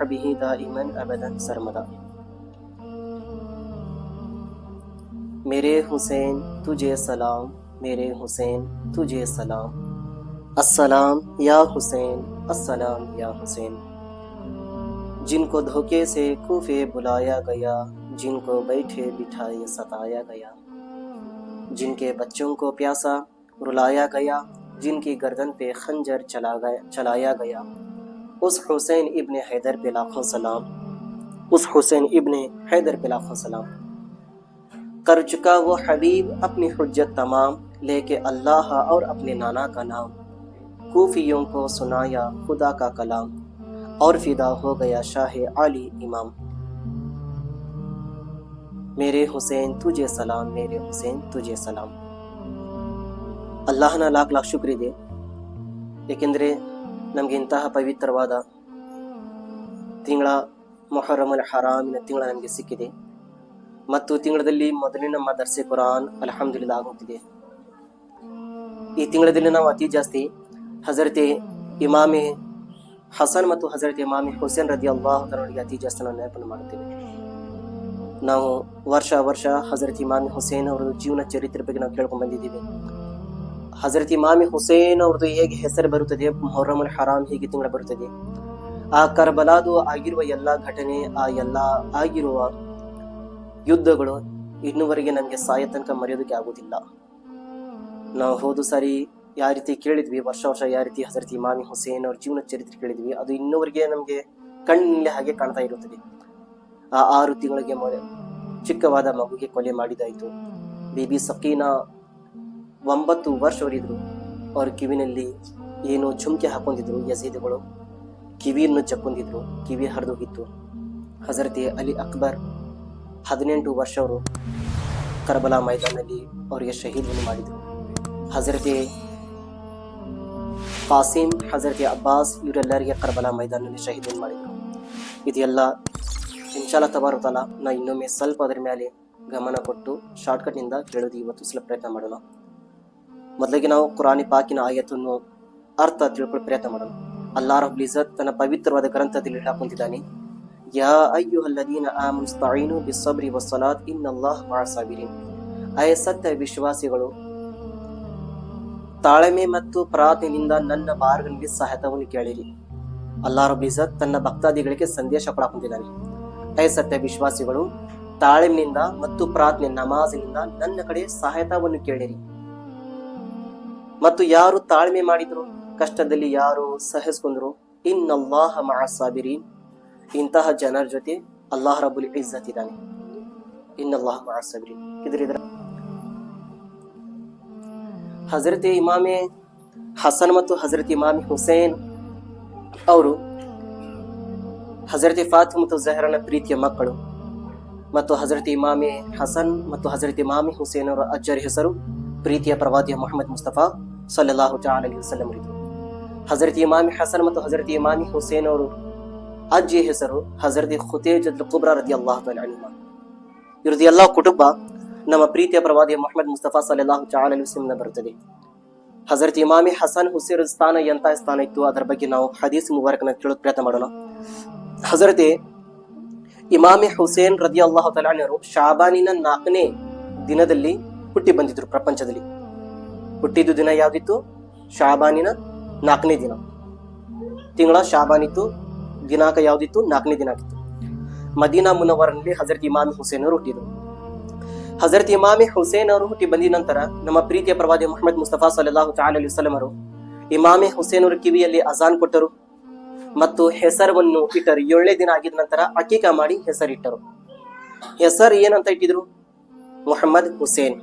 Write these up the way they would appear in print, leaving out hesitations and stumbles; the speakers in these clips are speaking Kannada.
वसहबिही दाइमन अबदन सरमदा। मेरे हुसैन तुझे सलाम, मेरे हुसैन तुझे सलाम। अस्सलाम या हुसैन, अस्सलाम या हुसैन। जिनको धोखे से कूफे बुलाया गया, जिनको बैठे बिठाए सताया गया, जिनके बच्चों को प्यासा रुलाया गया, जिनकी गर्दन पे खंजर चलाया गया, उस हुसैन इब्ने हैदर पे लाखों सलाम, उस हुसैन इब्ने हैदर पे लाखों सलाम। कर चुका वो हबीब अपनी हुज्जत तमाम, लेके अल्लाह और अपने नाना का नाम। कूफियों को सुनाया खुदा का कलाम, और फिदा हो गया शाह आली इमाम। मेरे हुसैन तुझे सलाम, मेरे हुसैन तुझे ಸಲಾಂ. ಅಲ್ಲಾಹನ ಲಾಖ್ ಲಾಖ್ ಶುಕ್ರಿದೆ, ಏಕೆಂದರೆ ನಮಗೆ ಇಂತಹ ಪವಿತ್ರವಾದ ತಿಂಗಳ ಮೊಹರಮಲ್ ಹರಾಮಿನ ತಿಂಗಳ ನಮಗೆ ಸಿಕ್ಕಿದೆ ಮತ್ತು ತಿಂಗಳಲ್ಲಿ ಮೊದಲಿನ ನಮ್ಮ ದರ್ಸೆ ಕುರಾನ್ ಅಲ್ಹಮ್ದುಲಿಲ್ಲಾಹ್ ಆಗುತ್ತಿದೆ. ಈ ತಿಂಗಳಲ್ಲಿ ನಾವು ಅತಿ ಜಾಸ್ತಿ ಹಜರತೆ ಇಮಾಮೆ ಹಸನ್ ಮತ್ತು ಹಜರತೆ ಇಮಾಮೆ ಹುಸೇನ್ ರದಿಯಲ್ಲಾಹು ತಆಲಾಗೆ ಅತಿ ಜಾಸ್ತಿ ನಾವು ನೆನಪನ್ನು ಮಾಡುತ್ತೇವೆ. ನಾವು ವರ್ಷ ಹಜರತ್ ಇಮಾಮಿ ಹುಸೇನ್ ಅವರದ್ದು ಜೀವನ ಚರಿತ್ರೆ ಬಗ್ಗೆ ನಾವು ಕೇಳ್ಕೊಂಡು ಬಂದಿದ್ದೀವಿ. ಹಜರತ್ ಇಮಾಮಿ ಹುಸೇನ್ ಅವ್ರದ್ದು ಹೇಗೆ ಹೆಸರು ಬರುತ್ತದೆ, ಮೊಹರಮಲ್ ಹರಾಮ್ ಹೇಗೆ ತಿಂಗಳ ಬರುತ್ತದೆ, ಆ ಕರ್ಬಲಾದು ಆಗಿರುವ ಎಲ್ಲಾ ಘಟನೆ, ಆ ಎಲ್ಲಾ ಆಗಿರುವ ಯುದ್ಧಗಳು ಇನ್ನುವರೆಗೆ ನಮಗೆ ಸಾಯ ತನಕ ಮರೆಯೋದಕ್ಕೆ ಆಗುವುದಿಲ್ಲ. ನಾವು ಹೋದ ಸಾರಿ ಯಾವ ರೀತಿ ಕೇಳಿದ್ವಿ, ವರ್ಷ ಯಾವ ರೀತಿ ಹಜರತ್ ಇಮಾಮಿ ಹುಸೇನ್ ಅವ್ರ ಜೀವನ ಚರಿತ್ರೆ ಕೇಳಿದ್ವಿ, ಅದು ಇನ್ನುವರೆಗೆ ನಮಗೆ ಕಣ್ಣಿನಲ್ಲಿ ಹಾಗೆ ಕಾಣ್ತಾ ಇರುತ್ತದೆ. ಆ 6 ತಿಂಗಳಿಗೆ ಚಿಕ್ಕವಾದ ಮಗುಗೆ ಕೊಲೆ ಮಾಡಿದಾಯಿತು. ಬೇಬಿ ಸಕೀನಾ 9 ವರ್ಷವರಿದ್ರು. ಅವ್ರ ಕಿವಿನಲ್ಲಿ ಏನು ಚುಮ್ಕೆ ಹಾಕೊಂಡಿದ್ರು ಯಜೀದ್ಗಳು, ಕಿವಿಯನ್ನು ಚಕ್ಕೊಂಡಿದ್ರು, ಕಿವಿ ಹರಿದೋಗಿತ್ತು. ಹಜರತೆ ಅಲಿ ಅಕ್ಬರ್ 18 ವರ್ಷವರು ಕರ್ಬಲಾ ಮೈದಾನಲ್ಲಿ ಅವರಿಗೆ ಶಹೀದನ್ನು ಮಾಡಿದರು. ಹಜರತೆ ಕಾಸಿಂ, ಹಜರತೆ ಅಬ್ಬಾಸ್ ಇವರೆಲ್ಲರಿಗೆ ಕರ್ಬಲಾ ಮೈದಾನದಲ್ಲಿ ಶಹೀದನ್ನು ಮಾಡಿದರು. ಇದೆಲ್ಲ ಇನ್ಶಾಅಲ್ಲಾ ತಬಾರಕ ತಾಲಾ ನಾ ಇನ್ನೊಮ್ಮೆ ಸ್ವಲ್ಪ ಅದರ ಮೇಲೆ ಗಮನ ಕೊಟ್ಟು ಶಾರ್ಟ್ಕಟ್ ನಿಂದ ಕೇಳೋದು ಇವತ್ತು ಸ್ವಲ್ಪ ಪ್ರಯತ್ನ ಮಾಡೋಣ. ಮೊದಲಿಗೆ ನಾವು ಕುರಾನಿ ಪಾಕಿನ ಆಯತನ್ನು ಅರ್ಥ ತಿಳ್ಕೊಳ್ಳೋ ಪ್ರಯತ್ನ ಮಾಡೋಣ. ಅಲ್ಲಾಹ್ ರಬ್ಬುಲ್ ಇಜ್ಜತ್ ತನ್ನ ಪವಿತ್ರವಾದ ಗ್ರಂಥದಲ್ಲಿ ಹಾಕುತ್ತಿದ್ದಾನೆ, ಯಾ ಅಯ್ಯುಹಲ್ಲದೀನ ಆಮನು ಇಸ್ತഈನು ಬಿಸ್ಸಬ್ರಿ ವಸ್ಸಲಾತ್ ಇನ್ನಲ್ಲಾಹ ಮಅಸ್ ಸಾಬಿರೀನ್. ಅಯ ಸತ್ಯ ವಿಶ್ವಾಸಿಗಳು, ತಾಳ್ಮೆ ಮತ್ತು ಪ್ರಾರ್ಥನೆಯಿಂದ ನನ್ನ ಮಾರ್ಗದಲ್ಲಿ ಸಹಾಯವನ್ನು ಕೇಳಿರಿ. ಅಲ್ಲಾಹ್ ರಬ್ಬುಲ್ ಇಜ್ಜತ್ ತನ್ನ ಭಕ್ತಾದಿಗಳಿಗೆ ಸಂದೇಶ ಕೊಡಾಕುತ್ತಿದ್ದಾನೆ. ಅಯ ಸತ್ಯ ವಿಶ್ವಾಸಿಗಳು, ತಾಳ್ಮೆಯಿಂದ ಮತ್ತು ಪ್ರಾರ್ಥನೆ ನಮಾಜಿನಿಂದ ನನ್ನ ಕಡೆ ಸಹಾಯವನ್ನು ಕೇಳಿರಿ. ಮತ್ತು ಯಾರು ತಾಳ್ಮೆ ಮಾಡಿದ್ರು, ಕಷ್ಟದಲ್ಲಿ ಯಾರು ಸಹಿಸಿಕೊಂಡ್ರು, ಇನ್ನಲ್ಲಾಹ ಮಅಸ್ ಸಾಬಿರೀನ್, ಇಂತಹ ಜನರ ಜೊತೆ ಅಲ್ಲಾಹ್ ರಬ್ಬುಲ್ ಇಜ್ಜತ್ ಇದ್ದಾನೆ. ಇನ್ನಲ್ಲಾಹ ಮಅಸ್ ಸಾಬಿರೀನ್. ಇದರ ಹಜರತೆ ಇಮಾಮೆ ಹಸನ್ ಮತ್ತು ಹಜರತ್ ಇಮಾಮಿ ಹುಸೇನ್ ಅವರು ಹಜರತೆ ಫಾತಿಮಾ ಮತ್ತು ಝಹರಾನ ಪ್ರೀತಿಯ ಮಕ್ಕಳು. ಮತ್ತು ಹಜರತ್ ಇಮಾಮೆ ಹಸನ್ ಮತ್ತು ಹಜರತ್ ಇಮಾಮಿ ಹುಸೇನ್ ಅವರ ಅಜ್ಜರ ಹೆಸರು ಪ್ರೀತಿಯ ಪ್ರವಾದಿ ಮುಹಮ್ಮದ್ ಮುಸ್ತಫಾ ಸಲ್ಲಲ್ಲಾಹು ತಆಲಾ ಅಲೈಹಿ ವಸಲ್ಲಂ ಇದ್ರು. ಹಜರತ್ ಇಮಾಮಿ ಹಸನ್ ಮತ್ತು ಹಜರತ್ ಇಮಾಮಿ ಹುಸೇನ್ ಅವರು ಅಜ್ಜಿ ಹೆಸರು ಹಜರತ್ ಖುತೇಜತ್ ಕುಬ್ರಾ ರದಿಯಲ್ಲಾಹು ತಆಲಾ ಅನ್ಹಾ. ಇವ್ರದ್ದು ಎಲ್ಲ ಕುಟುಂಬ ನಮ್ಮ ಪ್ರೀತಿಯ ಪ್ರವಾದಿ ಮುಹಮ್ಮದ್ ಮುಸ್ತಫಾ ಸಲ್ಲಲ್ಲಾಹು ತಆಲಾ ಅಲೈಹಿ ವಸಲ್ಲಂ ಬರುತ್ತದೆ. ಹಜರತ್ ಇಮಾಮಿ ಹಸನ್ ಹುಸೇನ್ ಸ್ಥಾನ ಎಂತ ಸ್ಥಾನ ಇತ್ತು, ಅದರ ಬಗ್ಗೆ ನಾವು ಹದೀಸ್ ಮುಬಾರಕನ ಕೇಳೋಕೆ ಪ್ರಯತ್ನ ಮಾಡೋಣ. ಹಜರತೆ ಇಮಾಮಿ ಹುಸೇನ್ ರದಿಯಲ್ಲಾಹು ತಆಲಾ ಅನ್ಹು ಶಾಬಾನಿನ 4ನೇ ದಿನದಲ್ಲಿ ಹುಟ್ಟಿ ಬಂದಿದ್ರು ಪ್ರಪಂಚದಲ್ಲಿ. ಹುಟ್ಟಿದ್ದು ದಿನ ಯಾವ್ದಿತ್ತು? ಶಾಬಾನಿನ 4ನೇ ದಿನ. ತಿಂಗಳ ಶಾಬಾನ್ ಇತ್ತು, ದಿನಾಂಕ ಯಾವ್ದಿತ್ತು? 4ನೇ ದಿನ ಆಗಿತ್ತು. ಮದೀನಾ ಮುನವ್ವರನಲ್ಲಿ ಹಜರತ್ ಇಮಾಮಿ ಹುಸೇನ್ ಅವರು ಹುಟ್ಟಿದ್ರು. ಹಜರತ್ ಇಮಾಮಿ ಹುಸೇನ್ ಅವರು ಹುಟ್ಟಿ ಬಂದ ನಂತರ ನಮ್ಮ ಪ್ರೀತಿಯ ಪ್ರವಾದಿ ಮುಹಮ್ಮದ್ ಮುಸ್ತಫಾ ಸಲ್ಲಲ್ಲಾಹು ತಆಲಾ ಅಲೈಹಿ ವಸಲ್ಲಂ ಅವರು ಇಮಾಮಿ ಹುಸೇನ್ ಅವರ ಕಿವಿಯಲ್ಲಿ ಅಜಾನ್ ಕೊಟ್ಟರು ಮತ್ತು ಹೆಸರನ್ನು ಇಟ್ಟರು. 7ನೇ ದಿನ ಆಗಿದ ನಂತರ ಅಕೀಕಾ ಮಾಡಿ ಹೆಸರಿಟ್ಟರು. ಹೆಸರು ಏನಂತ ಇಟ್ಟಿದ್ರು? ಮುಹಮ್ಮದ್ ಹುಸೇನ್.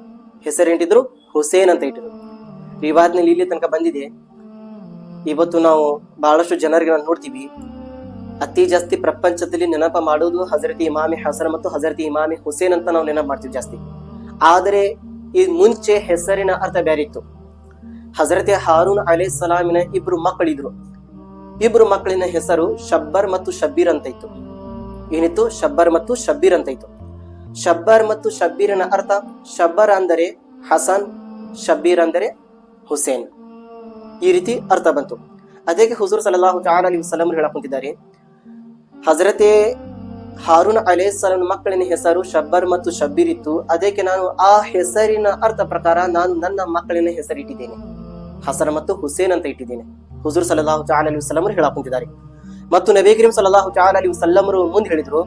ಹೆಸರೇಂಟಿದ್ರು? ಹುಸೇನ್ ಅಂತ ಇಟ್ಟಿದ್ರು. ರಿವಾಜ್ನಲ್ಲಿ ಇಲ್ಲಿ ತನಕ ಬಂದಿದೆ. ಇವತ್ತು ನಾವು ಬಹಳಷ್ಟು ಜನರಿಗೆ ನಾವು ನೋಡ್ತೀವಿ, ಅತಿ ಜಾಸ್ತಿ ಪ್ರಪಂಚದಲ್ಲಿ ನೆನಪ ಮಾಡೋದು ಹಜರತ್ ಇಮಾಮಿ ಹಸನ್ ಮತ್ತು ಹಜರತ್ ಇಮಾಮಿ ಹುಸೇನ್ ಅಂತ ನಾವು ನೆನಪು ಮಾಡ್ತೀವಿ ಜಾಸ್ತಿ. ಆದರೆ ಈ ಮುಂಚೆ ಹೆಸರಿನ ಅರ್ಥ ಬೇರೆ ಇತ್ತು. ಹಜರತ್ ಹಾರೂನ್ ಅಲೈಹಿಸ್ಸಲಾಮಿನ 2 ಮಕ್ಕಳಿದ್ರು. 2 ಮಕ್ಕಳಿನ ಹೆಸರು ಶಬ್ಬರ್ ಮತ್ತು ಶಬ್ಬೀರ್ ಅಂತ ಇತ್ತು. ಏನಿತ್ತು? ಶಬ್ಬರ್ ಮತ್ತು ಶಬ್ಬೀರ್ ಅಂತ ಇತ್ತು. ಶಬ್ಬರ್ ಮತ್ತು ಶಬ್ಬೀರನ ಅರ್ಥ, ಶಬ್ಬರ್ ಅಂದರೆ ಹಸನ್, ಶಬ್ಬೀರ್ ಅಂದರೆ ಹುಸೇನ್. ಈ ರೀತಿ ಅರ್ಥ ಬಂತು. ಅದಕ್ಕೆ ಹುಜೂರ್ ಸಲ್ಲಲ್ಲಾಹು ತಆಲಾ ಅಲೈಹಿ ವಸಲ್ಲಂ ಹೇಳಕುಂತಿದ್ದಾರೆ, ಹಜರತೆ ಹಾರೂನ್ ಅಲೈಹಿಸ್ಸಲಾಂ ಮಕ್ಕಳಿನ ಹೆಸರು ಶಬ್ಬರ್ ಮತ್ತು ಶಬ್ಬೀರ್ ಇತ್ತು. ಅದಕ್ಕೆ ನಾನು ಆ ಹೆಸರಿನ ಅರ್ಥ ಪ್ರಕಾರ ನಾನು ನನ್ನ ಮಕ್ಕಳಿನ ಹೆಸರಿಟ್ಟಿದ್ದೇನೆ, ಹಸನ್ ಮತ್ತು ಹುಸೇನ್ ಅಂತ ಇಟ್ಟಿದ್ದೇನೆ. ಹುಜೂರ್ ಸಲ್ಲಲ್ಲಾಹು ತಆಲಾ ಅಲೈಹಿ ವಸಲ್ಲಂ ಹೇಳಾಕುಂತಿದ್ದಾರೆ. ಮತ್ತು ನಬಿ ಕರೀಂ ಸಲ್ಲಲ್ಲಾಹು ತಆಲಾ ಅಲೈಹಿ ವಸಲ್ಲಂ ಮುಂದೆ ಹೇಳಿದ್ರು,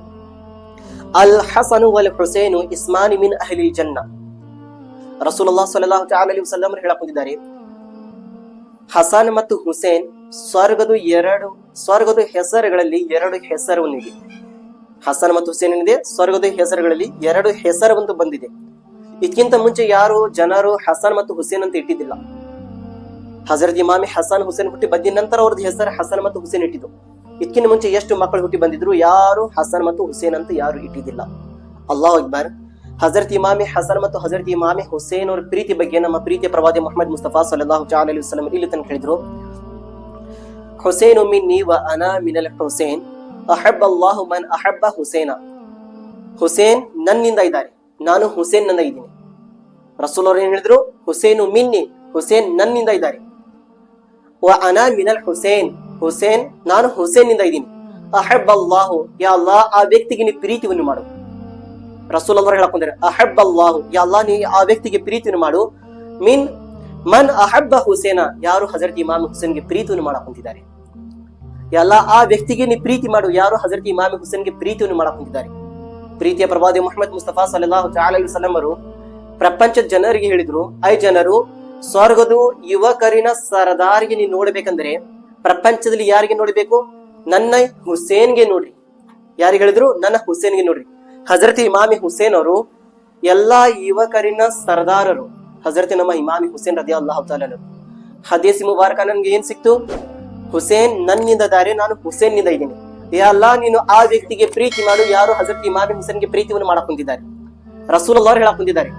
ಅಲ್ ಹಸನು ವಲ್ ಹುಸೈನು ಇಸ್ಮಾನಿ ಮಿನ್ ಅಹ್ಲಿಲ್ ಜನ್ನಾ. ರಸೂಲುಲ್ಲಾಹ ಸಲ್ಲಲ್ಲಾಹು ತಆಲಾ ಅಲೈಹಿ ವಸಲ್ಲಂ ಹೇಳಾಕುಂತಿದ್ದಾರೆ, ಹಸನ್ ಮತ್ತು ಹುಸೇನ್ ಸ್ವರ್ಗದ ಹೆಸರುಗಳಲ್ಲಿ ಎರಡು ಹೆಸರವನ್ನಿದೆ. ಹಸನ್ ಮತ್ತು ಹುಸೇನ್ ಏನಿದೆ, ಸ್ವರ್ಗದ ಹೆಸರುಗಳಲ್ಲಿ ಎರಡು ಹೆಸರು ಬಂದಿದೆ. ಇದಕ್ಕಿಂತ ಮುಂಚೆ ಯಾರು ಜನರು ಹಸನ್ ಮತ್ತು ಹುಸೇನ್ ಅಂತ ಇಟ್ಟಿದ್ದಿಲ್ಲ. ಹಜರತ್ ಇಮಾಮಿ ಹಸನ್ ಹುಸೇನ್ ಹುಟ್ಟಿ ಬಂದ ನಂತರ ಅವ್ರದ್ದು ಹೆಸರು ಹಸನ್ ಮತ್ತು ಹುಸೇನ್ ಇಟ್ಟಿದ್ದು. ಇದಕ್ಕಿಂತ ಮುಂಚೆ ಎಷ್ಟು ಮಕ್ಕಳು ಹುಟ್ಟಿ ಬಂದಿದ್ರು, ಯಾರು ಹಸನ್ ಮತ್ತು ಹುಸೇನ್ ಅಂತ ಯಾರು ಇಟ್ಟಿದ್ದಿಲ್ಲ. ಅಲ್ಲಾಹು ಅಕ್ಬರ್. ಹಜರತ್ ಇಮಾಮಿ ಹಸನ್ ಮತ್ತು ಹಜರತ್ ಇಮಾಮಿ ಹುಸೇನ್ ಅವರ ಪ್ರೀತಿ ಬಗ್ಗೆ ನಮ್ಮ ಪ್ರೀತಿಯ ಪ್ರವಾದಿ ಮುಹಮ್ಮದ್ ಮುಸ್ತಫಾ ಸಲ್ಲಲ್ಲಾಹು ತಆಲಾ ಅಲೈಹಿ ವಸಲ್ಲಂ ಇಲ್ಲಿ ತನಕ ಹೇಳಿದ್ರು, ಹುಸೇನು ಮಿನ್ನಿ ವ ಅನಾ ಮಿನಲ್ ಹುಸೇನ್ ಅಹಬ್ಬ ಅಲ್ಲಾಹು ಮನ್ ಅಹಬ್ಬ ಹುಸೇನ. ಹುಸೇನ್ ನನ್ನಿಂದ ಇದ್ದಾರೆ, ನಾನು ಹುಸೇನ್ ನಿಂದ ಇದ್ದೀನಿ. ರಸೂಲ್ ಅವರು ಏನ್ ಹೇಳಿದ್ರು, ಹುಸೇನು ಮಿನ್ನಿ, ಹುಸೇನ್ ನನ್ನಿಂದ ಇದ್ದಾರೆ. ವ ಅನಾ ಮಿನಲ್ ಹುಸೇನ್, ಹುಸೇನ್ ನಾನು ಹುಸೇನ್ ನಿಂದ ಇದ್ದೀನಿ. ಅಹಬ್ಬ ಅಲ್ಲಾಹು, ಯಾ ಅಲ್ಲಾಹ್ ಆ ವ್ಯಕ್ತಿಗೆ ನೀ ಪ್ರೀತಿಯನ್ನು ಮಾಡು. ರಸೂಲ್ ಅವರು ಹೇಳಕೊಂಡ್ರೆ, ಅಹಬ್ಬ ಅಲ್ಲಾಹು, ಯಾ ಅಲ್ಲಾಹ್ ನೀ ಆ ವ್ಯಕ್ತಿಗೆ ಪ್ರೀತಿಯನ್ನು ಮಾಡು. ಮಿನ್ ಮನ್ ಅಹಬ್ಬ ಹುಸೇನ, ಯಾರು ಹಜರತ್ ಇಮಾಮ್ ಹುಸೇನ್ಗೆ ಪ್ರೀತಿಯನ್ನು ಮಾಡಕೊಂತಿದ್ದಾರೆ. ಎಲ್ಲ ಆ ವ್ಯಕ್ತಿಗೆ ನೀ ಪ್ರೀತಿ ಮಾಡು, ಯಾರು ಹಜರತ್ ಇಮಾಮ್ ಹುಸೇನ್ಗೆ ಪ್ರೀತಿಯನ್ನು ಮಾಡಕೊಂಡಿದ್ದಾರೆ. ಪ್ರೀತಿಯ ಪ್ರವಾದಿ ಮುಹಮ್ಮದ್ ಮುಸ್ತಫಾ ಸಲ್ಲಲ್ಲಾಹು ತಆಲಾ ಅಲೈಹಿ ವಸಲ್ಲಂ ಅವರು ಪ್ರಪಂಚದ ಜನರಿಗೆ ಹೇಳಿದ್ರು, ಐ ಜನರು, ಸ್ವರ್ಗದ ಯುವಕರಿನ ಸರದಾರಿಗೆ ನೀವು ನೋಡ್ಬೇಕಂದ್ರೆ ಪ್ರಪಂಚದಲ್ಲಿ ಯಾರಿಗೆ ನೋಡ್ಬೇಕು? ನನ್ನ ಹುಸೇನ್ಗೆ ನೋಡ್ರಿ. ಯಾರಿಗೆ ಹೇಳಿದ್ರು? ನನ್ನ ಹುಸೇನ್ಗೆ ನೋಡ್ರಿ. ಹಜರತ್ ಇಮಾಮಿ ಹುಸೇನ್ ಅವರು ಎಲ್ಲಾ ಯುವಕರಿನ ಸರ್ದಾರರು. ಹಜರತ್ ನಮ್ಮ ಇಮಾಮಿ ಹುಸೇನ್ ರದಿಯಲ್ಲಾಹು ತಆಲಾ ಅನ್ಹು. ಹದೀಸ್ ಮುಬಾರಕ ನನ್ಗೆ ಏನ್ ಸಿಕ್ತು? ಹುಸೇನ್ ನನ್ನಿಂದ ದಾರೆ, ನಾನು ಹುಸೇನ್ ನಿಂದ ಇದ್ದೀನಿ. ಯಾ ಅಲ್ಲಾಹ್ ನೀನು ಆ ವ್ಯಕ್ತಿಗೆ ಪ್ರೀತಿ ಮಾಡು, ಯಾರು ಹಜರತ್ ಇಮಾಮಿ ಹುಸೇನ್ಗೆ ಪ್ರೀತಿಯನ್ನು ಮಾಡಕೊಂಡಿದ್ದಾರೆ. ರಸೂಲುಲ್ಲಾಹ್ ಹೇಳಕೊಂಡಿದ್ದಾರೆ.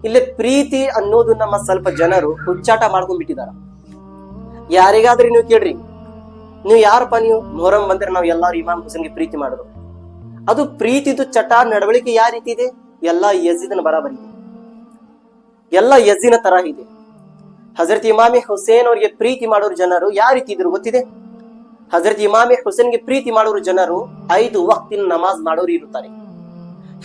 ಇಲ್ಲಿ ಪ್ರೀತಿ ಅನ್ನೋದು ನಮ್ಮ ಸ್ವಲ್ಪ ಜನರು ಹುಚ್ಚಾಟ ಮಾಡ್ಕೊಂಡ್ಬಿಟ್ಟಿದಾರ. ಯಾರಿಗಾದ್ರೂ ನೀವು ಕೇಳ್ರಿ, ನೀವು ಯಾರಪ್ಪ ನೀವು ಮೊಹರಂ ಬಂದ್ರೆ ನಾವು ಎಲ್ಲಾರು ಇಮಾಮ್ ಹುಸೇನ್ಗೆ ಪ್ರೀತಿ ಮಾಡೋದು. ಅದು ಪ್ರೀತಿದು ಚಟ ನಡವಳಿಕೆ ಯಾವ ರೀತಿ ಇದೆ? ಎಲ್ಲಾ ಯಜೀದನ ಬರಾಬರಿ ಇದೆ, ಎಲ್ಲ ಯಜೀನ ತರ ಇದೆ. ಹಜರತ್ ಇಮಾಮಿ ಹುಸೇನ್ ಅವರಿಗೆ ಪ್ರೀತಿ ಮಾಡೋರು ಜನರು ಯಾವ ರೀತಿ ಇದ್ರು ಗೊತ್ತಿದೆ? ಹಜರತ್ ಇಮಾಮಿ ಹುಸೇನ್ಗೆ ಪ್ರೀತಿ ಮಾಡೋರು ಜನರು 5 ವಕ್ತಿನ ನಮಾಜ್ ಮಾಡೋರು ಇರುತ್ತಾರೆ.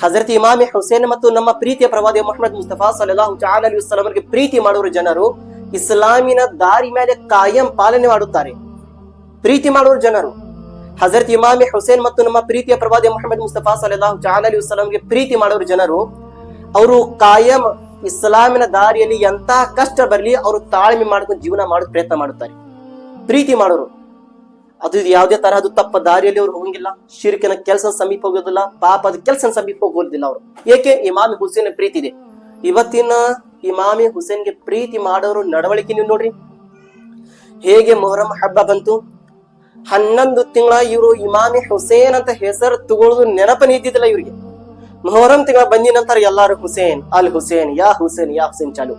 ಹಜರತ್ ಇಮಾಮಿ ಹುಸೇನ್ ಮತ್ತು ನಮ್ಮ ಪ್ರೀತಿಯ ಪ್ರವಾದಿ ಮುಹಮ್ಮದ್ ಮುಸ್ತಫಾ ಸಲ್ಲಲ್ಲಾಹು ತಆಲಾ ಅಲೈಹಿ ವಸಲ್ಲಂ ಅವರಿಗೆ ಪ್ರೀತಿ ಮಾಡೋರು ಜನರು ಇಸ್ಲಾಮಿನ ದಾರಿ ಮೇಲೆ ಕಾಯಂ ಪಾಲನೆ ಮಾಡುತ್ತಾರೆ. ಪ್ರೀತಿ ಮಾಡೋರು ಜನರು ಹಜರತ್ ಇಮಾಮಿ ಹುಸೇನ್ ಮತ್ತು ನಮ್ಮ ಪ್ರೀತಿಯ ಪ್ರವಾದಿ ಮುಹಮ್ಮದ್ ಮುಸ್ತಫಾ ಸಲ್ಲಲ್ಲಾಹು ತಆಲಾ ಅಲೈಹಿ ವಸಲ್ಲಂ ಅವರಿಗೆ ಪ್ರೀತಿ ಮಾಡೋರು ಜನರು ಅವರು ಕಾಯಂ ಇಸ್ಲಾಮಿನ ದಾರಿಯಲ್ಲಿ ಎಂತ ಕಷ್ಟ ಬರಲಿ ಅವರು ತಾಳ್ಮೆ ಮಾಡ್ಕೊಂಡು ಜೀವನ ಮಾಡೋದು ಪ್ರಯತ್ನ ಮಾಡುತ್ತಾರೆ. ಪ್ರೀತಿ ಮಾಡೋರು ಅದು ಯಾವುದೇ ತರಹದ ತಪ್ಪ ದಾರಿಯಲ್ಲಿ ಅವ್ರು ಹೋಗಂಗಿಲ್ಲ, ಶಿರ್ಕಿನ ಕೆಲಸ ಸಮೀಪ ಹೋಗೋದಿಲ್ಲ, ಪಾಪದ ಕೆಲಸ ಸಮೀಪ ಹೋಗೋದಿಲ್ಲ ಅವರು. ಏಕೆ? ಇಮಾಮಿ ಹುಸೇನ್ ಪ್ರೀತಿ ಇದೆ. ಇವತ್ತಿನ ಇಮಾಮಿ ಹುಸೇನ್ಗೆ ಪ್ರೀತಿ ಮಾಡೋರು ನಡವಳಿಕೆ ನೀವು ನೋಡ್ರಿ. ಹೇಗೆ ಮೊಹರಂ ಹಬ್ಬ ಬಂತು, 11 ತಿಂಗಳ ಇವರು ಇಮಾಮಿ ಹುಸೇನ್ ಅಂತ ಹೆಸರು ತಗೊಳ್ಳೋದು ನೆನಪನೇ ಇದ್ದಿದ್ದಿಲ್ಲ ಇವರಿಗೆ. ಮೊಹರಂ ತಿಂಗಳ ಬಂದಿದ ನಂತರ ಎಲ್ಲಾರು ಹುಸೇನ್ ಅಲ್ ಹುಸೇನ್ ಯಾ ಹುಸೇನ್ ಯಾ ಹುಸೇನ್ ಚಾಲು.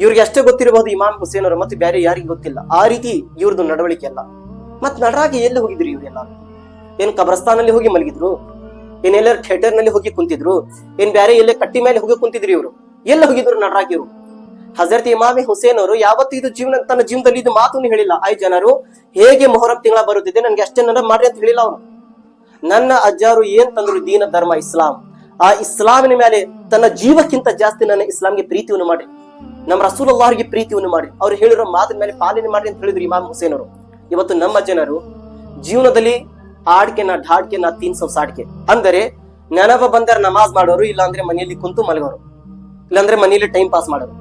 ಇವ್ರಿಗೆ ಅಷ್ಟೇ ಗೊತ್ತಿರಬಹುದು ಇಮಾಮ್ ಹುಸೇನ್ ಅವರು, ಮತ್ತೆ ಬೇರೆ ಯಾರಿಗೂ ಗೊತ್ತಿಲ್ಲ. ಆ ರೀತಿ ಇವ್ರದ್ದು ನಡವಳಿಕೆ ಅಲ್ಲ. ಮತ್ ನಡರಾಗಿ ಎಲ್ಲಿ ಹೋಗಿದ್ರು ಇವ್ರೆಲ್ಲ? ಏನ್ ಕಬ್ರಸ್ತಾನಲ್ಲಿ ಹೋಗಿ ಮಲಗಿದ್ರು? ಏನ್ ಎಲ್ಲರ ಥಿಯೇಟರ್ ನಲ್ಲಿ ಹೋಗಿ ಕುಂತಿದ್ರು? ಏನ್ ಬೇರೆ ಎಲ್ಲೇ ಕಟ್ಟಿ ಮೇಲೆ ಹೋಗಿ ಕುಂತಿದ್ರು? ಇವರು ಎಲ್ಲ ಹೋಗಿದ್ರು ನಡರಾಗಿ ಇವರು? ಹಜರತ್ ಇಮಾಮಿ ಹುಸೇನ್ ಅವರು ಯಾವತ್ತು ಇದು ತನ್ನ ಜೀವನದಲ್ಲಿ ಇದು ಮಾತನ್ನು ಹೇಳಿಲ್ಲ. 5 ಜನರು ಹೇಗೆ ಮೊಹರಂ ತಿಂಗಳ ಬರುತ್ತಿದೆ ನನ್ಗೆ ಅಷ್ಟೇ ನೆನಪು ಮಾಡ್ರಿ ಅಂತ ಹೇಳಿಲ್ಲ ಅವರು. ನನ್ನ ಅಜ್ಜಾರು ಏನ್ ತಂದ್ರು? ದೀನ ಧರ್ಮ ಇಸ್ಲಾಂ. ಆ ಇಸ್ಲಾಮಿನ ಮೇಲೆ ತನ್ನ ಜೀವಕ್ಕಿಂತ ಜಾಸ್ತಿ ನನ್ನ ಇಸ್ಲಾಂಗೆ ಪ್ರೀತಿಯನ್ನು ಮಾಡಿ, ನಮ್ಮ ರಸೂಲುಲ್ಲಾಹ್ಗೆ ಪ್ರೀತಿಯನ್ನು ಮಾಡಿ, ಅವ್ರು ಹೇಳಿರೋ ಮಾತಿನ ಮೇಲೆ ಪಾಲನೆ ಮಾಡಿ ಅಂತ ಹೇಳಿದ್ರು ಇಮಾಮ್ ಹುಸೇನ್ ಅವರು. ಇವತ್ತು ನಮ್ಮ ಜನರು ಜೀವನದಲ್ಲಿ ಆಡ್ಕೆ ನಾ ಢಾಡ್ಕೆ ನಾ 360 ಅಂದರೆ ನೆನಪ ಬಂದರೆ ನಮಾಜ್ ಮಾಡೋರು, ಇಲ್ಲಾಂದ್ರೆ ಮನೆಯಲ್ಲಿ ಕುಂತು ಮಲಗೋರು, ಇಲ್ಲಾಂದ್ರೆ ಮನೆಯಲ್ಲಿ ಟೈಮ್ ಪಾಸ್ ಮಾಡೋರು.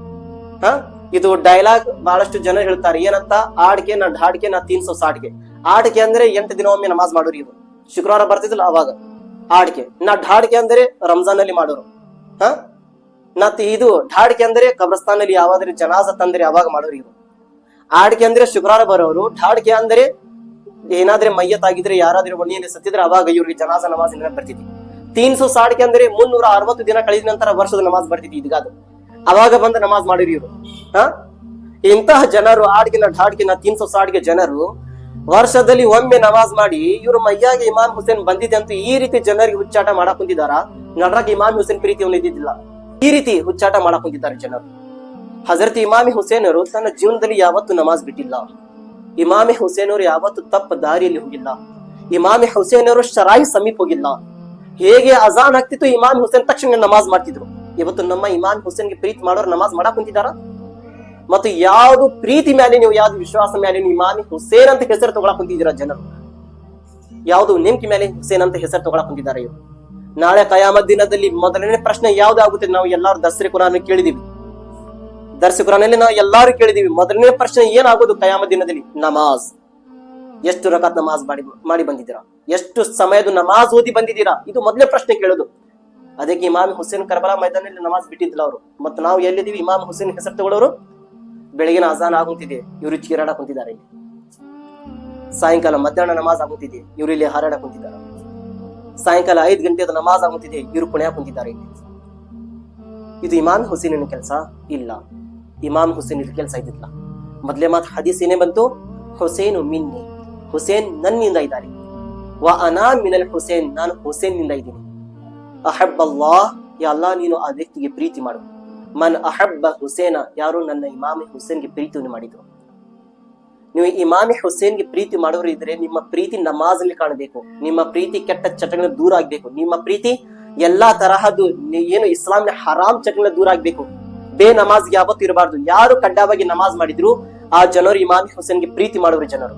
ಇದು ಡೈಲಾಗ್ ಬಹಳಷ್ಟು ಜನ ಹೇಳ್ತಾರೆ. ಏನಂತ? ಆಡ್ಕೆ ನಾ ಢಾಡ್ಕೆ ನಾ 360. ಆಡ್ಕೆ ಅಂದ್ರೆ 8 ದಿನ ಒಮ್ಮೆ ನಮಾಜ್ ಮಾಡೋರು. ಇವರು ಶುಕ್ರವಾರ ಬರ್ತಿದ್ದಿಲ್ಲ ಅವಾಗ ಆಡ್ಕೆ. ನಾ ಢಾಡ್ಕೆ ಅಂದ್ರೆ ರಂಜಾನ್ ಅಲ್ಲಿ ಮಾಡೋರು. ಇದು ಢಾಡ್ಕೆ ಅಂದ್ರೆ ಕಬ್ರಸ್ತಾನಲ್ಲಿ ಯಾವಾದ್ರೆ ಜನಾಜ ತಂದ್ರೆ ಅವಾಗ ಮಾಡೋರು. ಇವರು ಆಡ್ಕೆ ಅಂದ್ರೆ ಶುಕ್ರವಾರ ಬರೋರು. ಢಾಡ್ಕೆ ಅಂದ್ರೆ ಏನಾದ್ರೆ ಮಯ್ಯತ್ತಾಗಿದ್ರೆ ಯಾರಾದ್ರೂ ಮನೆಯಲ್ಲಿ ಸತ್ತಿದ್ರೆ ಅವಾಗ ಇವ್ರಿಗೆ ಜನಾಜ ನಮಾಜ್ ಬರ್ತಿದ್ವಿ. 360 ಅಂದ್ರೆ 360 ದಿನ ಕಳೆದ ನಂತರ ವರ್ಷದ ನಮಾಜ್ ಬರ್ತಿದ್ವಿ. ಈಗ ಅದು ಅವಾಗ ಬಂದ ನಮಾಜ್ ಮಾಡಿರಿ ಇವರು. ಇಂತಹ ಜನರು ಆಡ್ಕಿನ ಢಾಡ್ಕಿನ 360 ಜನರು ವರ್ಷದಲ್ಲಿ ಒಮ್ಮೆ ನಮಾಜ್ ಮಾಡಿ ಇವರು ಮಯ್ಯಾಗೆ ಇಮಾಮ್ ಹುಸೇನ್ ಬಂದಿದೆ ಅಂತ ಈ ರೀತಿ ಜನರಿಗೆ ಹುಚ್ಚಾಟ ಮಾಡಕ್ ಕುಂತಿದಾರ. ನಡ್ರಾಗ ಇಮಾಮ್ ಹುಸೇನ್ ಪ್ರೀತಿಯನ್ನು ಇದ್ದಿದ್ದಿಲ್ಲ. ಈ ರೀತಿ ಹುಚ್ಚಾಟ ಮಾಡಕ್ ಕುಂತಿದ್ದಾರೆ ಜನರು. ಹಜರತ್ ಇಮಾಮಿ ಹುಸೇನ್ ಅವರು ತನ್ನ ಜೀವನದಲ್ಲಿ ಯಾವತ್ತು ನಮಾಜ್ ಬಿಟ್ಟಿಲ್ಲ. ಇಮಾಮಿ ಹುಸೇನ್ ಅವರು ಯಾವತ್ತು ತಪ್ಪ ದಾರಿಯಲ್ಲಿ ಹೋಗಿಲ್ಲ. ಇಮಾಮಿ ಹುಸೇನ್ ಅವರು ಶರಾಯಿ ಸಮೀಪ ಹೋಗಿಲ್ಲ. ಹೇಗೆ ಅಜಾನ್ ಆಗ್ತಿತ್ತು ಇಮಾಮ್ ಹುಸೇನ್ ತಕ್ಷಣ ನಮಾಜ್ ಮಾಡ್ತಿದ್ರು. ಇವತ್ತು ನಮ್ಮ ಇಮಾಮ್ ಹುಸೇನ್ಗೆ ಪ್ರೀತಿ ಮಾಡೋರು ನಮಾಜ್ ಮಾಡಕ್ ಕುಂತಿದಾರ? ಮತ್ತು ಯಾವ್ದು ಪ್ರೀತಿ ಮೇಲೆ ನೀವು ಯಾವ್ದು ವಿಶ್ವಾಸ ಮೇಲೆ ನೀವು ಇಮಾಮಿ ಹುಸೇನ್ ಅಂತ ಹೆಸರು ತಗೊಳಕ್ ಕುಂತಿದ್ದೀರಾ ಜನರು? ಯಾವ್ದು ನೆಮ್ಕಿ ಮೇಲೆ ಹುಸೇನ್ ಅಂತ ಹೆಸರು ತಗೊಳಕ್ ಕುಂತಿದ್ದಾರೆ ಇವರು. ನಾಳೆ ಕಯಾಮತ್ ದಿನದಲ್ಲಿ ಮೊದಲನೇ ಪ್ರಶ್ನೆ ಯಾವ್ದು ಆಗುತ್ತೆ? ನಾವು ಎಲ್ಲಾರು ದರ್ಸೆ ಕುರಾನ್ ಕೇಳಿದೀವಿ, ದರ್ಸೆ ಕುರಾನಲ್ಲಿ ನಾವು ಎಲ್ಲಾರು ಕೇಳಿದೀವಿ. ಮೊದಲನೇ ಪ್ರಶ್ನೆ ಏನಾಗೋದು ಕಯಾಮತ್ ದಿನದಲ್ಲಿ? ನಮಾಜ್. ಎಷ್ಟು ರಕಾತ್ ನಮಾಜ್ ಮಾಡಿ ಬಂದಿದ್ದೀರಾ? ಎಷ್ಟು ಸಮಯದ ನಮಾಜ್ ಓದಿ ಬಂದಿದ್ದೀರಾ? ಇದು ಮೊದಲೇ ಪ್ರಶ್ನೆ ಕೇಳೋದು. ಅದಕ್ಕೆ ಇಮಾಮ್ ಹುಸೇನ್ ಕರ್ಬಲಾ ಮೈದಾನದಲ್ಲಿ ನಮಾಜ್ ಬಿಟ್ಟಿದ್ದಿಲ್ಲ ಅವರು. ಮತ್ತು ನಾವು ಎಲ್ಲಿದ್ದೀವಿ? ಇಮಾಮ್ ಹುಸೇನ್ ಹೆಸರು ತಗೊಳ್ಳೋರು. ಬೆಳಗಿನ ಅಜಾನ್ ಆಗುತ್ತಿದೆ, ಇವರು ಚೀರಾಡ ಕುಂತಿದ್ದಾರೆ. ಸಾಯಂಕಾಲ ಮಧ್ಯಾಹ್ನ ನಮಾಜ್ ಆಗುತ್ತಿದೆ, ಇವರು ಇಲ್ಲಿ ಹಾರಾಡ ಕುಂತಿದ್ದಾರೆ. ಸಾಯಂಕಾಲ 5 ಗಂಟೆದ ನಮಾಜ್ ಆಗುತ್ತಿದೆ, ಇವರು ಕುಣಿಯ ಕುಂತಿದ್ದಾರೆ. ಇದು ಇಮಾಮ್ ಹುಸೇನಿನ ಕೆಲಸ ಇಲ್ಲ. ಇಮಾಮ್ ಹುಸೇನ್ ಇದು ಕೆಲಸ ಇದ್ದಿಲ್ಲ. ಮೊದಲೇ ಮಾತು ಹದೀಸ್ ಏನೇ ಬಂತು? ಹುಸೇನು ಮಿನ್ನಿ, ಹುಸೇನ್ ನನ್ನಿಂದ ಇದ್ದಾರೆ. ವ ಅನಾ ಮಿನಲ್ ಹುಸೇನ್, ನಾನು ಹುಸೇನ್ ನಿಂದ ಇದ್ದೀನಿ. ಅಹಬ್ಬಲ್ಲಾಹ್, ಯಾ ಅಲ್ಲಾಹ್ ನೀನು ಆ ವ್ಯಕ್ತಿಗೆ ಪ್ರೀತಿ ಮಾಡು. ಮನ್ ಅಹಬ್ಬ ಹುಸೇನ, ಯಾರು ನನ್ನ ಇಮಾಮಿ ಹುಸೇನ್ಗೆ ಪ್ರೀತಿಯನ್ನು ಮಾಡಿದ್ರು. ನೀವು ಇಮಾಮಿ ಹುಸೇನ್ಗೆ ಪ್ರೀತಿ ಮಾಡೋರು ಇದ್ರೆ ನಿಮ್ಮ ಪ್ರೀತಿ ನಮಾಜ್ ಅಲ್ಲಿ ಕಾಣಬೇಕು. ನಿಮ್ಮ ಪ್ರೀತಿ ಕೆಟ್ಟ ಚಟಗಳ ದೂರ ಆಗ್ಬೇಕು. ನಿಮ್ಮ ಪ್ರೀತಿ ಎಲ್ಲಾ ತರಹದ್ದು ಏನು ಇಸ್ಲಾಂನ ಹರಾಮ್ ಚಟಗಳ ದೂರ ಆಗ್ಬೇಕು. ಬೇ ನಮಾಜ್ಗೆ ಯಾವತ್ತೂ ಇರಬಾರ್ದು. ಯಾರು ಕಡ್ಡಾಯವಾಗಿ ನಮಾಜ್ ಮಾಡಿದ್ರು ಆ ಜನರು ಇಮಾಮಿ ಹುಸೇನ್ಗೆ ಪ್ರೀತಿ ಮಾಡೋರು ಜನರು.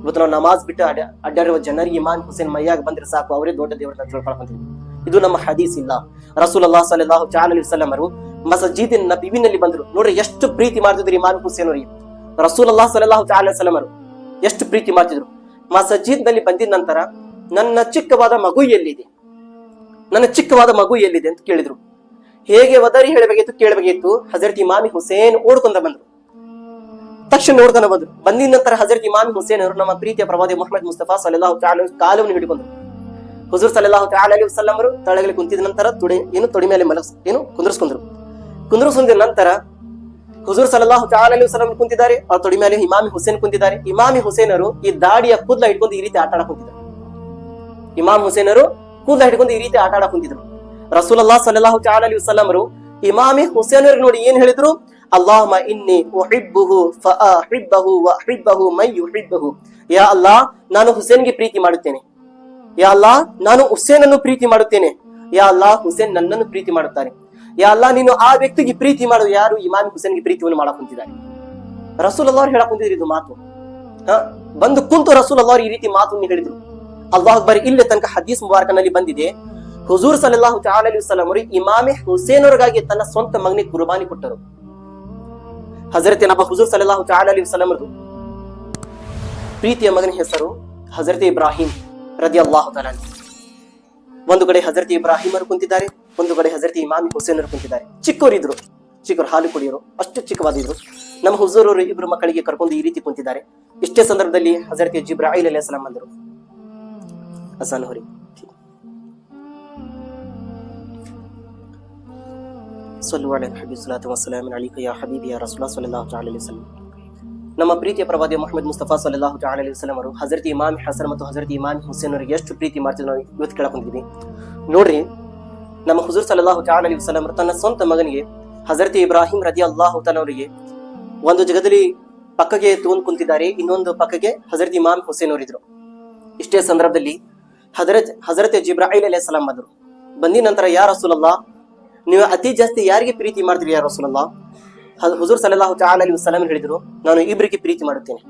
ಇವತ್ತು ನಾವು ನಮಾಜ್ ಬಿಟ್ಟು ಅಡ್ಡಾಡುವ ಜನರಿಗೆ ಇಮಾಮ್ ಹುಸೇನ್ ಮೈಯಾಗ ಬಂದ್ರೆ ಸಾಕು, ಅವರೇ ದೊಡ್ಡ ದೇವರ ತಿಳ್ಕೊಳ್ಕೊಂತೀವಿ. ಇದು ನಮ್ಮ ಹದೀಸ್ ಇಲ್ಲ. ರಸೂಲುಲ್ಲಾಹ ಸಲ್ಲಲ್ಲಾಹು ಅಲೈಹಿ ವಸಲ್ಲಂ ಅವರು ಮಸ್ಜಿದ್ ನಬವಿನಲ್ಲಿ ಬಂದ್ರು. ನೋಡ್ರಿ ಎಷ್ಟು ಪ್ರೀತಿ ಮಾಡ್ತಿದ್ರು ಇಮಾಮ್ ಹುಸೇನ್ ಅವರಿಗೆ. ರಸೂಲುಲ್ಲಾಹ ಸಲ್ಲಲ್ಲಾಹು ಅಲೈಹಿ ವಸಲ್ಲಂ ಅವರು ಎಷ್ಟು ಪ್ರೀತಿ ಮಾಡ್ತಿದ್ರು. ಮಸ್ಜಿದ್ ನಲ್ಲಿ ಬಂದಿದ ನಂತರ ನನ್ನ ಚಿಕ್ಕವಾದ ಮಗು ಎಲ್ಲಿದೆ, ನನ್ನ ಚಿಕ್ಕವಾದ ಮಗು ಎಲ್ಲಿದೆ ಅಂತ ಕೇಳಿದ್ರು. ಹೇಗೆ ಒದರಿ ಹೇಳಬೇಕಿತ್ತು, ಕೇಳಬೇಕಿತ್ತು. ಹಜರತ್ ಇಮಾಮಿ ಹುಸೇನ್ ಓಡ್ಕೊಂಡ ಬಂದ್ರು. ತಕ್ಷಣ ನೋಡ್ಕೊಂಡು ಬಂದ್ರು. ಬಂದಿದ ನಂತರ ಹಜರತ್ ಇಮಾಮಿ ಹುಸೇನ್ ಅವರು ನಮ್ಮ ಪ್ರೀತಿಯ ಪ್ರವಾದಿ ಮುಹಮ್ಮದ್ ಮುಸ್ತಫಾ ಸಲ್ಲಲ್ಲಾಹು ಅಲೈಹಿ ವಸಲ್ಲಂ ಕಾಲವನ್ನು ಹಿಡಿಕೊಂಡ್ರು. ಹುಜೂರ್ ಸಲ್ಲಲ್ಲಾಹು ಅಲೈಹಿ ವಸಲ್ಲಂ ಅವರು ತಳಗಲಿ ಕುಂತಿದ ನಂತರ ತೊಡಿ ಮೇಲೆ ಕುಂದ್ರಿಸಿದ ನಂತರ ಹುಜೂರ್ ಸಲ್ಲಲ್ಲಾಹು ಅಲೈಹಿ ವಸಲ್ಲಂ ಕುಂತಿದ್ದಾರೆ. ಆ ತೊಡಿ ಮೇಲೆ ಇಮಾಮಿ ಹುಸೇನ್ ಕುಂತಿದ್ದಾರೆ. ಇಮಾಮಿ ಹುಸೇನ್ ಅವರು ಈ ದಾಡಿಯ ಕೂದಲ ಹಿಡ್ಕೊಂಡು ಈ ರೀತಿ ಆಟ ಆಡ ಕುಂತಿದ್ರು. ಇಮಾಮ್ ಹುಸೇನ್ ಅವರು ಕೂದಲ ಹಿಡ್ಕೊಂಡು ಈ ರೀತಿ ಆಟ ಆಡ ಕುಂತಿದ್ರು. ರಸೂಲುಲ್ಲಾಹ ಸಲ್ಲಲ್ಲಾಹು ಅಲೈಹಿ ವಸಲ್ಲಂ ಅವರು ಇಮಾಮಿ ಹುಸೇನ್ ಅವರು ನೋಡಿ ಏನ್ ಹೇಳಿದ್ರು? ಅಲ್ಲಾಹುಮ್ಮ ಇನ್ನಿ ಉಹಿಬ್ಬುಹು ಫಅಹಿಬ್ಬಹು ವಅಹಿಬ್ಬಹು ಮೈ ಯುಹಿಬ್ಬಹು. ಯಾ ಅಲ್ಲಾಹ್, ನಾನು ಹುಸೇನ್ಗೆ ಪ್ರೀತಿ ಮಾಡುತ್ತೇನೆ. ಯಾ ಅಲ್ಲಾಹ್, ನಾನು ಹುಸೇನ್ ಅನ್ನು ಪ್ರೀತಿ ಮಾಡುತ್ತೇನೆ. ಯಾ ಅಲ್ಲಾಹ್, ಹುಸೇನ್ ನನ್ನನ್ನು ಪ್ರೀತಿ ಮಾಡುತ್ತಾರೆ. ಯಾ ಅಲ್ಲಾಹ್, ನೀನು ಆ ವ್ಯಕ್ತಿಗೆ ಪ್ರೀತಿ ಮಾಡು. ಯಾರು? ಇಮಾಮ್ ಹುಸೇನ್ಗೆ ಪ್ರೀತಿಯನ್ನು ಮಾಡಕ್ ಕುಂತಿದ್ದಾರೆ. ರಸೂಲುಲ್ಲಾಹ ಅವರು ಹೇಳಕ್ ಕುಂತಿದ್ರು ಇದು ಮಾತು. ಬಂದು ಕುಂತು ರಸೂಲುಲ್ಲಾಹ ಅವರು ಈ ರೀತಿ ಮಾತನ್ನು ಹೇಳಿದ್ರು. ಅಲ್ಲಾಹ್ ಅಕ್ಬರ್. ಇಲ್ಲಿ ತನಕ ಹದೀಸ್ ಮುಬಾರಕನಲ್ಲಿ ಬಂದಿದೆ, ಹುಜೂರ್ ಸಲ್ಲಲ್ಲಾಹು ಅಲೈಹಿ ವಸಲ್ಲಂ ಅವರು ಇಮಾಮೆ ಹುಸೇನ್ ಅವರಿಗಾಗಿ ತನ್ನ ಸ್ವಂತ ಮಗನಿಗೆ ಕುರ್ಬಾನಿ ಕೊಟ್ಟರು. ಹಜರತ್ ನಬಿ ಹುಜೂರ್ ಸಲ್ಲಲ್ಲಾಹು ಅಲೈಹಿ ವಸಲ್ಲಂ ಅವರು ಪ್ರೀತಿಯ ಮಗನ ಹೆಸರು ಹಜರತ್ ಇಬ್ರಾಹಿಂ ರದಿಯಲ್ಲಾಹು ತಆಲಾ. ಒಂದು ಕಡೆ ಹಜರತ್ ಇಬ್ರಾಹಿಂ ಅವರು ಕುಂತಿದ್ದಾರೆ, ಒಂದು ಕಡೆ ಹಜರತ್ ಇಮಾಮಿ ಹುಸೇನ್ ಅವರು ಕುಂತಿದ್ದಾರೆ. ಚಿಕ್ಕವರಿದ್ರು, ಚಿಕ್ಕವರು ಹಾಲು ಕುಡಿಯೋರು, ಅಷ್ಟು ಚಿಕ್ಕವಾದಿದ್ರು. ನಮ್ಮ ಹುಜೂರ್ ಅವರು ಇಬ್ರು ಮಕ್ಕಳಿಗೆ ಕರ್ಕೊಂಡು ಈ ರೀತಿ ಕುಂತಿದ್ದಾರೆ. ಇಷ್ಟೇ ಸಂದರ್ಭದಲ್ಲಿ ಹಜರತ್ ಜಿಬ್ರಾಯಿಲ್ ಅಲೈಹಿಸ್ ಸಲಾಂ ಬಂದರು. ಹಸನ್ ಹೊರಿ ನಮ್ಮ ಪ್ರೀತಿಯ ಪ್ರವಾದಿ ಮುಹಮ್ಮದ್ ಮುಸ್ತಫಾ ಸಲ್ಲಲ್ಲಾಹು ಅಲೈಹಿ ವಸಲ್ಲಂ ಅವರು ಹಜರತ್ ಇಮಾಮ್ ಹಸನ್ ಮತ್ತು ಹಜರತ್ ಇಮಾಮ್ ಹುಸೇನ್ ಅವರಿಗೆ ಎಷ್ಟು ಪ್ರೀತಿ ಮಾಡ್ತಿದ್ರು ನಾವು ಇವತ್ತು ಕೇಳಕೊಂಡಿದ್ವಿ. ನೋಡ್ರಿ, ನಮ್ಮ ಹುಜೂರ್ ಸಲ್ಲಲ್ಲಾಹು ಅಲೈಹಿ ವಸಲ್ಲಂ ಅವರು ತನ್ನ ಸ್ವಂತ ಮಗನಿಗೆ ಹಜರತ್ ಇಬ್ರಾಹಿಂ ರದಿಯಲ್ಲಾಹು ತಆಲಾ ಅವರಿಗೆ ಒಂದು ಜಗದಲ್ಲಿ ಪಕ್ಕಗೆ ತಗೊಂಡು ಕುಂತಿದ್ದಾರೆ, ಇನ್ನೊಂದು ಪಕ್ಕಗೆ ಹಜರತ್ ಇಮಾಮ್ ಹುಸೇನ್ ಅವರಿದ್ರು. ಇಷ್ಟೇ ಸಂದರ್ಭದಲ್ಲಿ ಹಜರತ್ ಜಿಬ್ರಾಯಿಲ್ ಅಲೈಹಿಸ್ ಸಲಾಂ ಬಂದರು. ಬಂದಿದ ನಂತರ ಯಾ ರಸೂಲಲ್ಲಾಹ್, ನೀವು ಅತಿ ಜಾಸ್ತಿ ಯಾರಿಗೆ ಪ್ರೀತಿ ಮಾಡ್ತೀರಿ ಯಾ ರಸೂಲಲ್ಲಾಹ್? ಹುಜೂರ್ ಸಲ್ಲಲ್ಲಾಹು ಅಲೈಹಿ ವಸಲ್ಲಂ ಹೇಳಿದ್ರು, ನಾನು ಇಬ್ಬರಿಗೆ ಪ್ರೀತಿ ಮಾಡುತ್ತೇನೆ.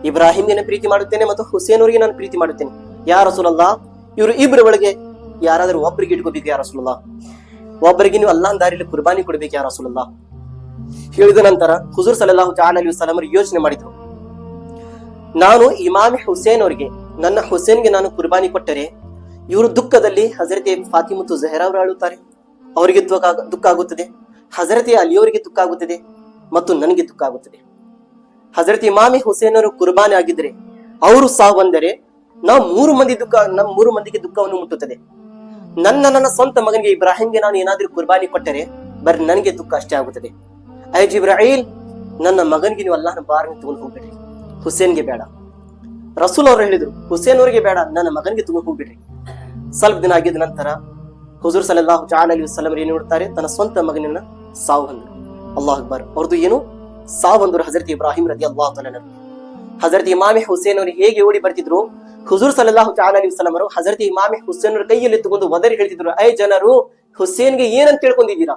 ಇಬ್ರಾಹಿಂಗೆ ಪ್ರೀತಿ ಮಾಡುತ್ತೇನೆ ಮತ್ತು ಹುಸೇನ್ ಅವರಿಗೆ ನಾನು ಪ್ರೀತಿ ಮಾಡುತ್ತೇನೆ. ಯಾ ರಸೂಲಲ್ಲಾಹ್, ಇವರು ಇಬ್ಬರ ಒಳಗೆ ಯಾರಾದ್ರೂ ಒಬ್ಬರಿಗೆ ಇಟ್ಕೋಬೇಕು ಯಾ ರಸೂಲಲ್ಲಾಹ್, ಒಬ್ಬರಿಗೆ ನೀವು ಅಲ್ಲಾಹ್ ದಾರಿಯಲ್ಲಿ ಕುರ್ಬಾನಿ ಕೊಡ್ಬೇಕು ಯಾ ರಸೂಲಲ್ಲಾಹ್. ಹೇಳಿದ ನಂತರ ಹುಜೂರ್ ಸಲ್ಲಲ್ಲಾಹು ಅಲೈಹಿ ವಸಲ್ಲಂ ಅವರು ಯೋಚನೆ ಮಾಡಿದ್ರು, ನಾನು ಇಮಾಮ್ ಹುಸೇನ್ ಅವರಿಗೆ, ನನ್ನ ಹುಸೇನ್ಗೆ ನಾನು ಕುರ್ಬಾನಿ ಕೊಟ್ಟರೆ ಇವರು ದುಃಖದಲ್ಲಿ ಹಜರತೆ ಫಾತಿಮತ್ತು ಝಹರಾ ಅವರು ಅಳುತ್ತಾರೆ, ಅವರಿಗೆ ದುಃಖ ಆಗುತ್ತದೆ. ಹಜರತೆ ಅಲಿಯವರಿಗೆ ದುಃಖ ಆಗುತ್ತದೆ ಮತ್ತು ನನಗೆ ದುಃಖ ಆಗುತ್ತದೆ. ಹಜರತ್ ಇಮಾಮಿ ಹುಸೇನ್ ಅವರು ಕುರ್ಬಾನಿ ಆಗಿದ್ರೆ, ಅವರು ಸಾವು ಬಂದರೆ ನಾವು ನಮ್ಮ 3 ಮಂದಿಗೆ ದುಃಖವನ್ನು ಮುಟ್ಟುತ್ತದೆ. ನನ್ನ ಸ್ವಂತ ಮಗನಿಗೆ ಇಬ್ರಾಹಿಂಗೆ ನಾನು ಏನಾದ್ರೂ ಕುರ್ಬಾನಿ ಕೊಟ್ಟರೆ ಬರೀ ನನಗೆ ದುಃಖ ಅಷ್ಟೇ ಆಗುತ್ತದೆ. ಐ ಜಿಬ್ರಾಯಿಲ್, ನನ್ನ ಮಗನಿಗೆ ನೀವು ಅಲ್ಲಾಹನ ಬಾರನ್ನು ತಗೊಂಡು ಹೋಗ್ಬಿಡ್ರಿ, ಹುಸೇನ್ಗೆ ಬೇಡ. ರಸೂಲ್ ಅವರು ಹೇಳಿದ್ರು, ಹುಸೇನ್ ಅವರಿಗೆ ಬೇಡ, ನನ್ನ ಮಗನಿಗೆ ತಗೊಂಡು ಹೋಗ್ಬಿಡ್ರಿ. ಸ್ವಲ್ಪ ದಿನ ಆಗಿದ ನಂತರ ಹುಜೂರ್ ಸಲ್ಲಲ್ಲಾಹು ಅಲೈಹಿ ವಸಲ್ಲಂ ಏನು ನೋಡ್ತಾರೆ, ತನ್ನ ಸ್ವಂತ ಮಗನನ್ನ ಸಾವು ಬಂದರು. ಅಲ್ಲಾಹ್ ಅಕ್ಬರ್. ಅವ್ರದ್ದು ಏನು ಸಾವು ಬಂದರು ಹಜರತ್ ಇಬ್ರಾಹಿಂ ರದಿಯಲ್ಲಾಹು ತಆಲಾ. ಹಜರತ್ ಇಮಾಮ್ ಹುಸೇನ್ ಅವರು ಹೇಗೆ ಓಡಿ ಬರ್ತಿದ್ರು, ಹುಜೂರ್ ಸಲ್ಲಲ್ಲಾಹು ತಆಲಾ ಅಲೈಹಿ ವಸಲ್ಲಂ ಅವರು ಹಜರತ್ ಇಮಾಮ್ ಹುಸೇನ್ ಅವರ ಕೈಯಲ್ಲಿ ತಗೊಂಡು ಒದರಿ ಹೇಳ್ತಿದ್ರು, ಐ ಜನರು, ಹುಸೇನ್ಗೆ ಏನಂತ ತಿಳ್ಕೊಂಡಿದ್ದೀರಾ?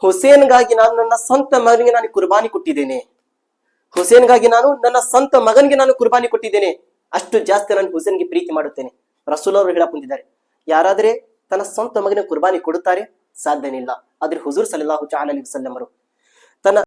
ಹುಸೇನ್ಗಾಗಿ ನಾನು ನನ್ನ ಸ್ವಂತ ಮಗನಿಗೆ ನಾನು ಕುರ್ಬಾನಿ ಕೊಟ್ಟಿದ್ದೇನೆ. ಹುಸೇನ್ಗಾಗಿ ನಾನು ನನ್ನ ಸ್ವಂತ ಮಗನಿಗೆ ನಾನು ಕುರ್ಬಾನಿ ಕೊಟ್ಟಿದ್ದೇನೆ. ಅಷ್ಟು ಜಾಸ್ತಿ ನಾನು ಹುಸೇನ್ಗೆ ಪ್ರೀತಿ ಮಾಡುತ್ತೇನೆ. ರಸೂಲ್ ಅವರು ಹೇಳಕ್ ಹೊಂದಿದ್ದಾರೆ, ಯಾರಾದ್ರೆ ತನ್ನ ಸ್ವಂತ ಮಗನ ಕುರ್ಬಾನಿ ಕೊಡುತ್ತಾರೆ? ಸಾಧ್ಯನಿಲ್ಲ. ಆದ್ರೆ ಹುಜೂರ್ ಸಲ್ಲಲ್ಲಾಹು ತಆಲಾ ಅಲೈಹಿ ವಸಲ್ಲಂ ಅವರು